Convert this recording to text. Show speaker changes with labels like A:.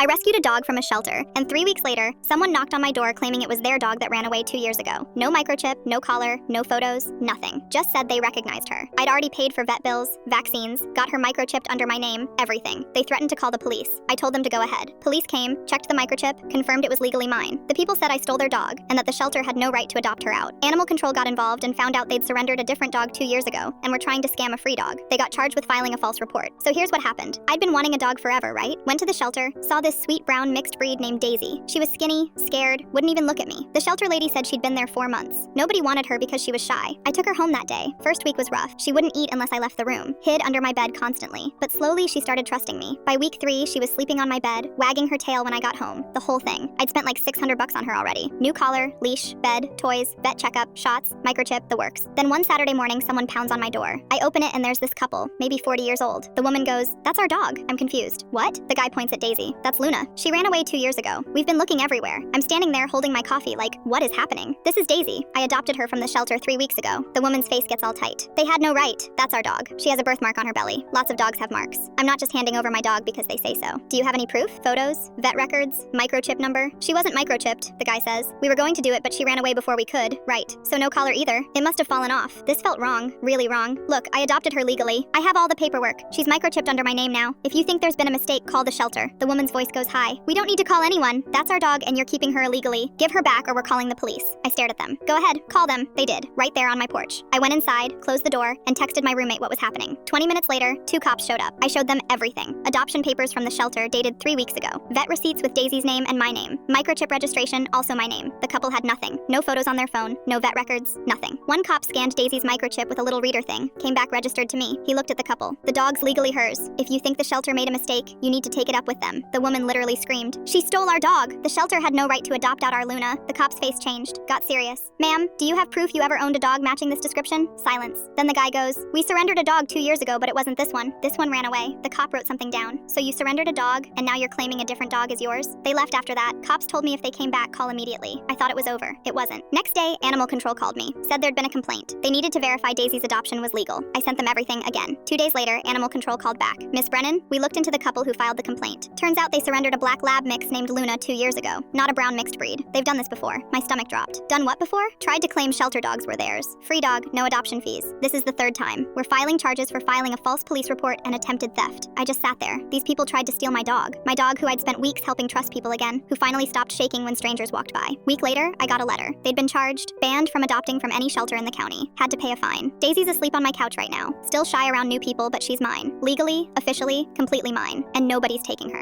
A: I rescued a dog from a shelter, and 3 weeks later, someone knocked on my door claiming it was their dog that ran away 2 years ago. No microchip, no collar, no photos, nothing. Just said they recognized her. I'd already paid for vet bills, vaccines, got her microchipped under my name, everything. They threatened to call the police. I told them to go ahead. Police came, checked the microchip, confirmed it was legally mine. The people said I stole their dog, and that the shelter had no right to adopt her out. Animal control got involved and found out they'd surrendered a different dog 2 years ago, and were trying to scam a free dog. They got charged with filing a false report. So here's what happened. I'd been wanting a dog forever, right? Went to the shelter, saw this sweet brown mixed breed named Daisy. She was skinny, scared, wouldn't even look at me. The shelter lady said she'd been there 4 months. Nobody wanted her because she was shy. I took her home that day. First week was rough. She wouldn't eat unless I left the room, hid under my bed constantly. But slowly she started trusting me. By week 3, she was sleeping on my bed, wagging her tail when I got home. The whole thing. I'd spent like $600 on her already. New collar, leash, bed, toys, vet checkup, shots, microchip, the works. Then one Saturday morning, someone pounds on my door. I open it and there's this couple, maybe 40 years old. The woman goes, "That's our dog." I'm confused. What? The guy points at Daisy. "That's Luna. She ran away 2 years ago. We've been looking everywhere." I'm standing there holding my coffee like, what is happening? "This is Daisy. I adopted her from the shelter 3 weeks ago." The woman's face gets all tight. "They had no right. That's our dog. She has a birthmark on her belly. Lots of dogs have marks. I'm not just handing over my dog because they say so." "Do you have any proof? Photos? Vet records? Microchip number?" "She wasn't microchipped," the guy says. "We were going to do it, but she ran away before we could." "Right. So no collar either. It must have fallen off." This felt wrong. Really wrong. "Look, I adopted her legally. I have all the paperwork. She's microchipped under my name now. If you think there's been a mistake, call the shelter." The woman's voice goes high. "We don't need to call anyone. That's our dog and you're keeping her illegally. Give her back or we're calling the police." I stared at them. "Go ahead, call them." They did, right there on my porch. I went inside, closed the door, and texted my roommate what was happening. 20 minutes later, 2 cops showed up. I showed them everything. Adoption papers from the shelter dated 3 weeks ago. Vet receipts with Daisy's name and my name. Microchip registration, also my name. The couple had nothing. No photos on their phone, no vet records, nothing. One cop scanned Daisy's microchip with a little reader thing, came back registered to me. He looked at the couple. "The dog's legally hers. If you think the shelter made a mistake, you need to take it up with them." The woman literally screamed, "She stole our dog! The shelter had no right to adopt out our Luna." The cop's face changed, got serious. "Ma'am, do you have proof you ever owned a dog matching this description?" Silence. Then the guy goes, "We surrendered a dog 2 years ago, but it wasn't this one. This one ran away." The cop wrote something down. "So you surrendered a dog, and now you're claiming a different dog is yours?" They left after that. Cops told me if they came back, call immediately. I thought it was over. It wasn't. Next day, animal control called me. Said there'd been a complaint. They needed to verify Daisy's adoption was legal. I sent them everything again. 2 days later, animal control called back. "Miss Brennan, we looked into the couple who filed the complaint. Turns out they surrendered a black lab mix named Luna 2 years ago. Not a brown mixed breed. They've done this before." My stomach dropped. Done what before? Tried to claim shelter dogs were theirs. Free dog, no adoption fees. This is the 3rd time. We're filing charges for filing a false police report and attempted theft. I just sat there. These people tried to steal my dog. My dog who I'd spent weeks helping trust people again, who finally stopped shaking when strangers walked by. Week later, I got a letter. They'd been charged, banned from adopting from any shelter in the county. Had to pay a fine. Daisy's asleep on my couch right now. Still shy around new people, but she's mine. Legally, officially, completely mine. And nobody's taking her.